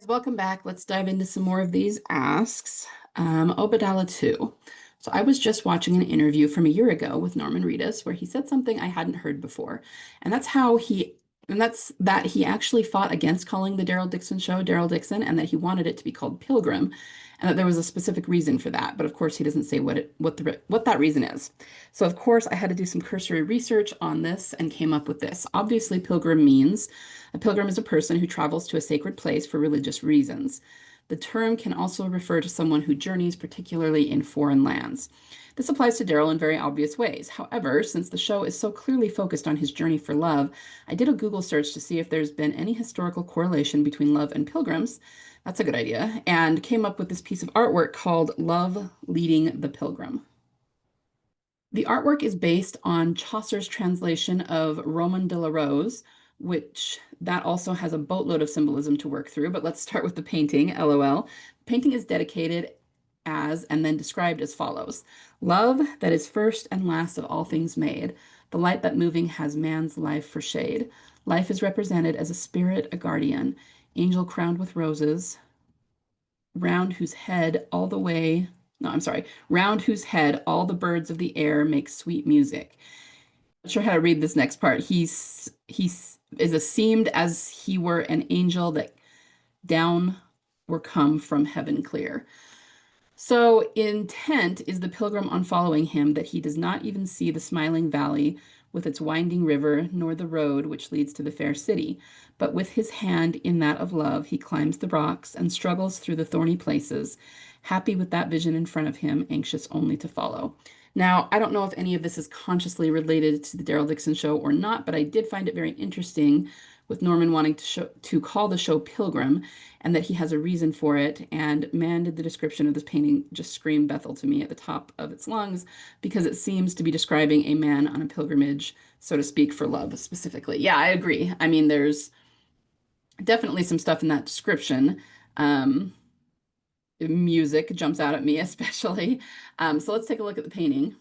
Welcome back. Let's dive into some more of these asks. Obadala 2. So I was just watching an interview from a year ago with Norman Reedus where he said something I hadn't heard before. And that's that he actually fought against calling the Daryl Dixon show Daryl Dixon and that he wanted it to be called Pilgrim and that there was a specific reason for that. But of course he doesn't say what that reason is. So of course I had to do some cursory research on this and came up with this. Obviously pilgrim means a pilgrim is a person who travels to a sacred place for religious reasons. The term can also refer to someone who journeys, particularly in foreign lands. This applies to Daryl in very obvious ways. However, since the show is so clearly focused on his journey for love, I did a Google search to see if there's been any historical correlation between love and pilgrims. That's a good idea. And came up with this piece of artwork called Love Leading the Pilgrim. The artwork is based on Chaucer's translation of Roman de la Rose, which that also has a boatload of symbolism to work through. But let's start with the painting, LOL. Painting is dedicated as and then described as follows. Love that is first and last of all things made, the light that moving has man's life for shade. Life is represented as a spirit, a guardian, angel crowned with roses, round whose head all the way, no, I'm sorry, round whose head all the birds of the air make sweet music. Not sure how to read this next part. He's is esteemed as he were an angel that down were come from heaven clear. So intent is the pilgrim on following him that he does not even see the smiling valley with its winding river, nor the road which leads to the fair city. But with his hand in that of love, he climbs the rocks and struggles through the thorny places, happy with that vision in front of him, anxious only to follow. Now, I don't know if any of this is consciously related to the Daryl Dixon show or not, but I did find it very interesting with Norman wanting to call the show Pilgrim and that he has a reason for it. And man, did the description of this painting just scream Bethyl to me at the top of its lungs because it seems to be describing a man on a pilgrimage, so to speak, for love specifically. Yeah, I agree. I mean, there's definitely some stuff in that description. Music jumps out at me, especially. So let's take a look at the painting.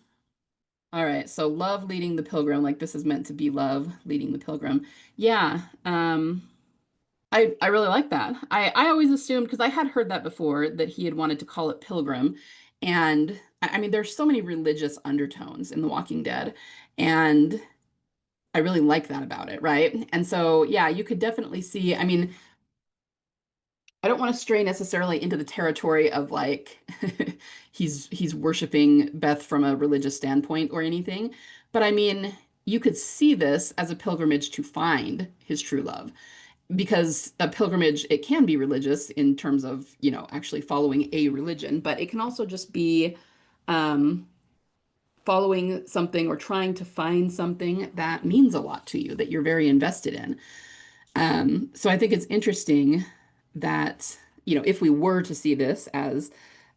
All right, so love leading the pilgrim, like this is meant to be love leading the pilgrim. Yeah, I really like that. I always assumed, because I had heard that before, that he had wanted to call it Pilgrim. And I mean, there's so many religious undertones in The Walking Dead. And I really like that about it, right? And so, yeah, you could definitely see, I mean, I don't want to stray necessarily into the territory of like he's worshiping Beth from a religious standpoint or anything, but I mean, you could see this as a pilgrimage to find his true love because a pilgrimage, it can be religious in terms of, you know, actually following a religion, but it can also just be um, following something or trying to find something that means a lot to you, that you're very invested in. So I think it's interesting that, you know, if we were to see this as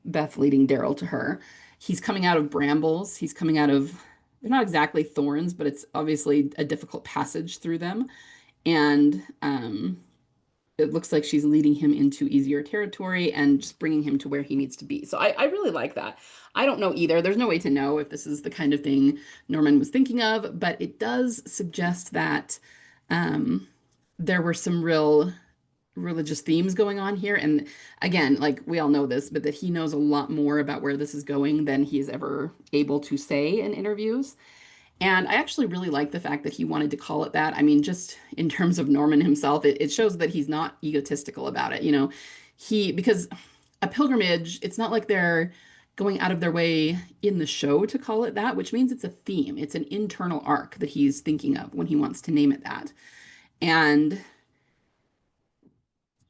Beth leading Daryl to her, he's coming out of brambles. He's coming out of, they're not exactly thorns, but it's obviously a difficult passage through them. And it looks like she's leading him into easier territory and just bringing him to where he needs to be. So I really like that. I don't know either. There's no way to know if this is the kind of thing Norman was thinking of, but it does suggest that there were some real religious themes going on here. And again, like we all know this, but that he knows a lot more about where this is going than he's ever able to say in interviews. And I actually really like the fact that he wanted to call it that. I mean, just in terms of Norman himself, it shows that he's not egotistical about it. You know, because a pilgrimage, it's not like they're going out of their way in the show to call it that, which means it's a theme. It's an internal arc that he's thinking of when he wants to name it that. And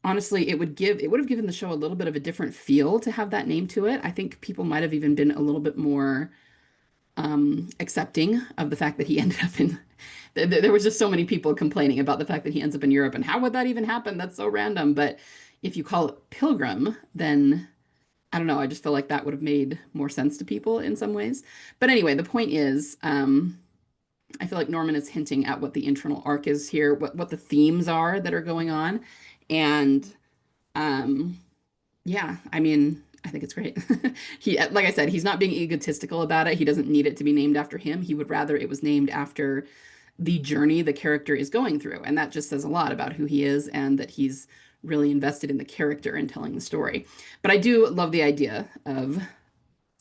honestly, it would have given the show a little bit of a different feel to have that name to it. I think people might have even been a little bit more accepting of the fact that he ended up in there was just so many people complaining about the fact that he ends up in Europe and how would that even happen? That's so random. But if you call it Pilgrim, then I don't know, I just feel like that would have made more sense to people in some ways. But anyway, the point is, I feel like Norman is hinting at what the internal arc is here, what the themes are that are going on. And um yeah, I mean, I think it's great. Like I said, he's not being egotistical about it. He doesn't need it to be named after him. He would rather it was named after the journey the character is going through. And that just says a lot about who he is and that he's really invested in the character and telling the story. But I do love the idea of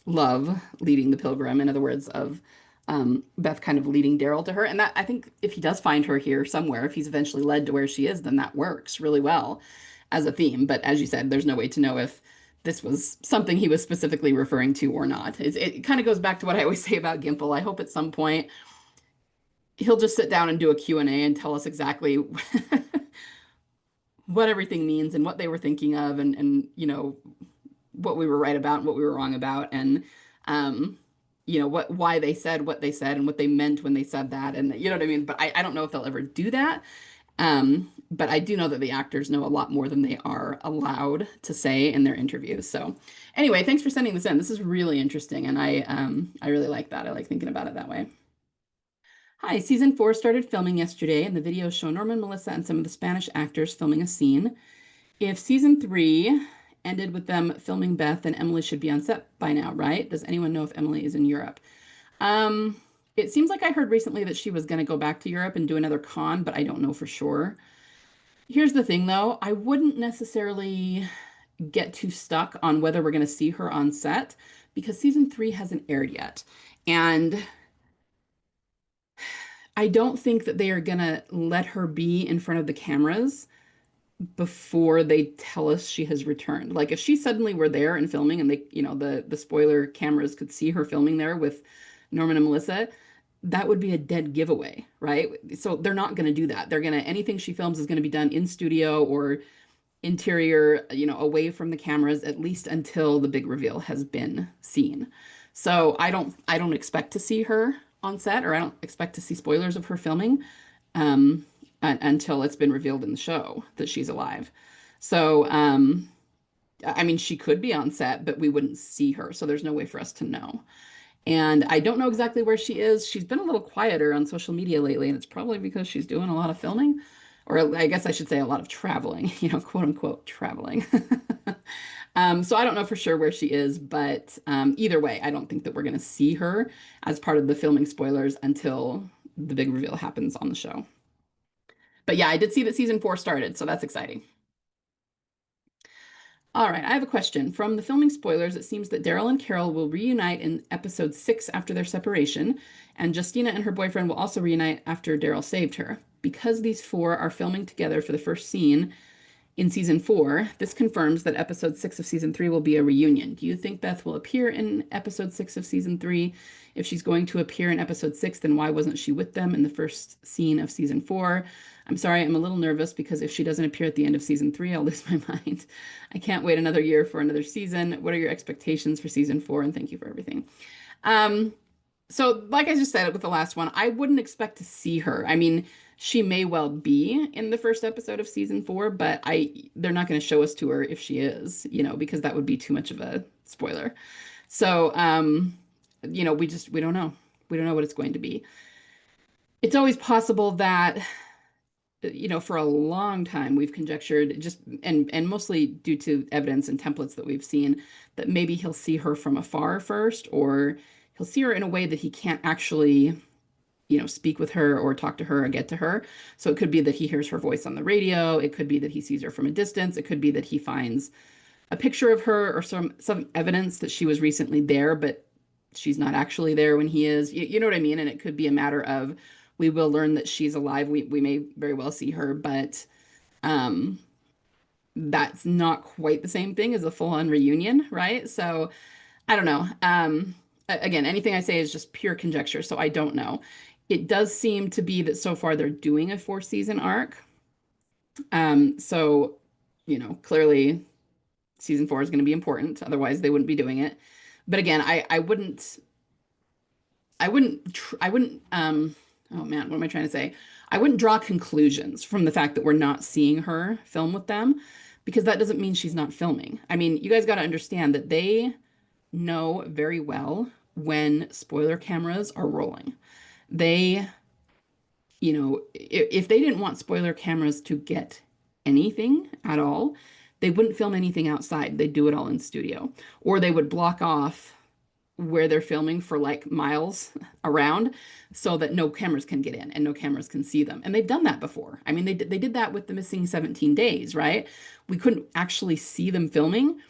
love leading the pilgrim. In other words, of Beth kind of leading Daryl to her. And that I think if he does find her here somewhere, if he's eventually led to where she is, then that works really well as a theme. But as you said, there's no way to know if this was something he was specifically referring to or not. It kind of goes back to what I always say about Gimple. I hope at some point he'll just sit down and do a Q&A and tell us exactly what everything means and what they were thinking of and what we were right about and what we were wrong about and um why they said what they said and what they meant when they said that and you know what I mean, but I don't know if they'll ever do that. But I do know that the actors know a lot more than they are allowed to say in their interviews. So anyway, thanks for sending this in. This is really interesting and I really like that. I like thinking about it that way. Hi, season 4 started filming yesterday, and the videos show Norman, Melissa, and some of the Spanish actors filming a scene. If season 3 ended with them filming Beth, then Emily should be on set by now, right? Does anyone know if Emily is in Europe? Um, it seems like I heard recently that she was going to go back to Europe and do another con, but I don't know for sure. Here's the thing, though. I wouldn't necessarily get too stuck on whether we're going to see her on set because season 3 hasn't aired yet. And I don't think that they are going to let her be in front of the cameras before they tell us she has returned. Like if she suddenly were there and filming and they, the spoiler cameras could see her filming there with Norman and Melissa, that would be a dead giveaway, right? So they're not going to do that. They're going to anything she films is going to be done in studio or interior, away from the cameras at least until the big reveal has been seen. So I don't expect to see her on set or I don't expect to see spoilers of her filming. Until it's been revealed in the show that she's alive. So, I mean, she could be on set, but we wouldn't see her. So there's no way for us to know. And I don't know exactly where she is. She's been a little quieter on social media lately, and it's probably because she's doing a lot of filming, or I guess I should say a lot of traveling, quote unquote traveling. So I don't know for sure where she is, but either way, I don't think that we're going to see her as part of the filming spoilers until the big reveal happens on the show. But yeah, I did see that season 4 started, so that's exciting. All right, I have a question. From the filming spoilers, it seems that Daryl and Carol will reunite in episode 6 after their separation, and Justina and her boyfriend will also reunite after Daryl saved her. Because these four are filming together for the first scene in season 4, this confirms that episode 6 of season 3 will be a reunion. Do you think Beth will appear in episode 6 of season 3? If she's going to appear in episode 6, then why wasn't she with them in the first scene of season 4? I'm sorry, I'm a little nervous because if she doesn't appear at the end of season 3, I'll lose my mind. I can't wait another year for another season. What are your expectations for season 4? And thank you for everything. So like I just said with the last one, I wouldn't expect to see her. I mean, she may well be in the first episode of season 4, but they're not going to show us to her if she is, because that would be too much of a spoiler. So, we don't know. We don't know what it's going to be. It's always possible that, for a long time we've conjectured just and mostly due to evidence and templates that we've seen that maybe he'll see her from afar first, or he'll see her in a way that he can't actually speak with her or talk to her or get to her. So it could be that he hears her voice on the radio. It could be that he sees her from a distance. It could be that he finds a picture of her or some evidence that she was recently there, but she's not actually there when he is. You know what I mean? And it could be a matter of we will learn that she's alive. We may very well see her, but that's not quite the same thing as a full-on reunion, right? So I don't know. Again, anything I say is just pure conjecture, so I don't know. It does seem to be that so far they're doing a 4-season arc. So, clearly season 4 is going to be important. Otherwise, they wouldn't be doing it. But again, oh man, what am I trying to say? I wouldn't draw conclusions from the fact that we're not seeing her film with them, because that doesn't mean she's not filming. I mean, you guys got to understand that they know very well when spoiler cameras are rolling. They, if they didn't want spoiler cameras to get anything at all, they wouldn't film anything outside. They'd do it all in studio, or they would block off where they're filming for like miles around so that no cameras can get in and no cameras can see them. And they've done that before. I mean, they did that with the missing 17 days, right? We couldn't actually see them filming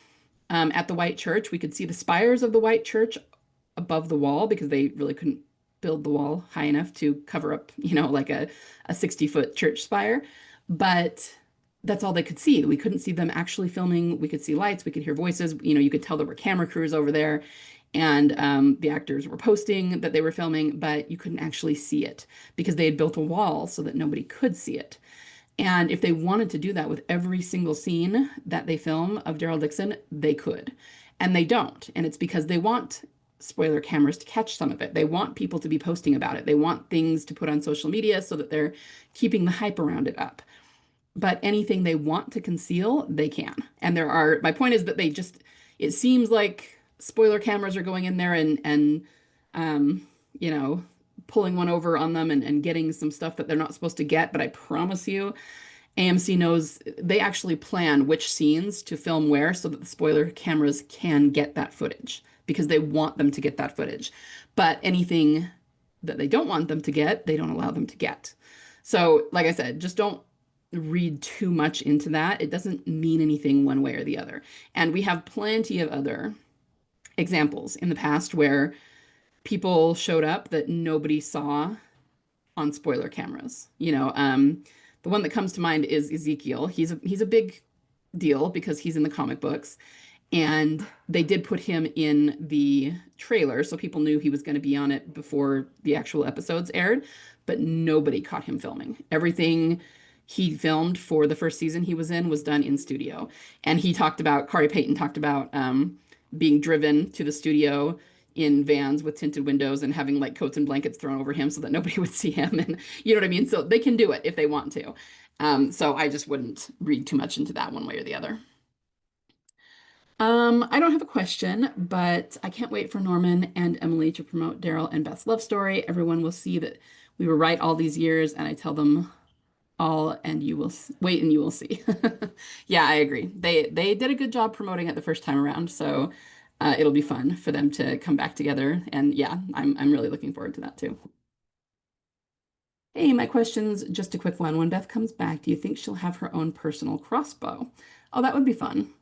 at the White Church. We could see the spires of the White Church above the wall because they really couldn't build the wall high enough to cover up, like a 60-foot church spire. But that's all they could see. We couldn't see them actually filming. We could see lights, we could hear voices. You could tell there were camera crews over there. And the actors were posting that they were filming, but you couldn't actually see it because they had built a wall so that nobody could see it. And if they wanted to do that with every single scene that they film of Daryl Dixon, they could. And they don't. And it's because they want spoiler cameras to catch some of it. They want people to be posting about it. They want things to put on social media so that they're keeping the hype around it up. But anything they want to conceal, they can. And my point is that it seems like spoiler cameras are going in there and um, you know, pulling one over on them and getting some stuff that they're not supposed to get. But I promise you, AMC knows they actually plan which scenes to film where so that the spoiler cameras can get that footage because they want them to get that footage. But anything that they don't want them to get, they don't allow them to get. So, like I said, just don't read too much into that. It doesn't mean anything one way or the other. And we have plenty of other examples in the past where people showed up that nobody saw on spoiler cameras. The one that comes to mind is Ezekiel. He's a big deal because he's in the comic books. And they did put him in the trailer, so people knew he was going to be on it before the actual episodes aired, but nobody caught him filming. Everything he filmed for the first season he was in was done in studio. And Corey Payton talked about being driven to the studio in vans with tinted windows and having like coats and blankets thrown over him so that nobody would see him. And you know what I mean? So they can do it if they want to. So I just wouldn't read too much into that one way or the other. I don't have a question, but I can't wait for Norman and Emily to promote Daryl and Beth's love story. Everyone will see that we were right all these years, and I tell them all, and you will wait and you will see. Yeah, I agree. They did a good job promoting it the first time around, so it'll be fun for them to come back together. And yeah, I'm really looking forward to that too. Hey, my question's just a quick one. When Beth comes back, do you think she'll have her own personal crossbow? Oh, that would be fun.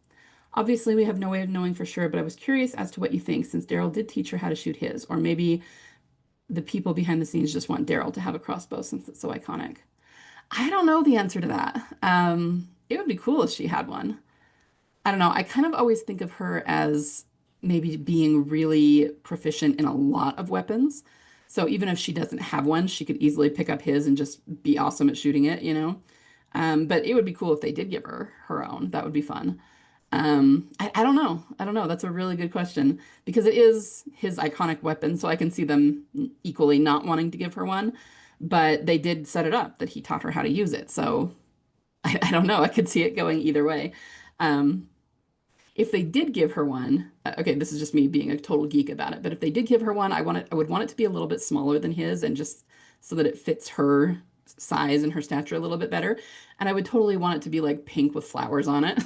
Obviously, we have no way of knowing for sure, but I was curious as to what you think, since Daryl did teach her how to shoot his, or maybe the people behind the scenes just want Daryl to have a crossbow since it's so iconic. I don't know the answer to that. It would be cool if she had one. I don't know. I kind of always think of her as maybe being really proficient in a lot of weapons. So even if she doesn't have one, she could easily pick up his and just be awesome at shooting it. But it would be cool if they did give her her own. That would be fun. I don't know. I don't know. That's a really good question because it is his iconic weapon. So I can see them equally not wanting to give her one, but they did set it up that he taught her how to use it. So I don't know. I could see it going either way. Um, if they did give her one, okay, this is just me being a total geek about it, but if they did give her one, I would want it to be a little bit smaller than his and just so that it fits her size and her stature a little bit better. And I would totally want it to be like pink with flowers on it.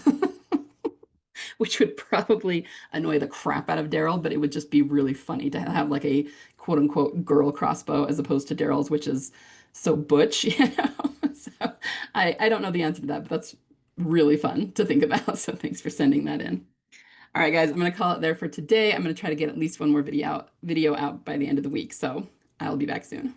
Which would probably annoy the crap out of Daryl, but it would just be really funny to have like a quote unquote girl crossbow as opposed to Daryl's, which is so butch, So I don't know the answer to that, but that's really fun to think about. So thanks for sending that in. All right, guys, I'm gonna call it there for today. I'm gonna try to get at least one more video out by the end of the week. So I'll be back soon.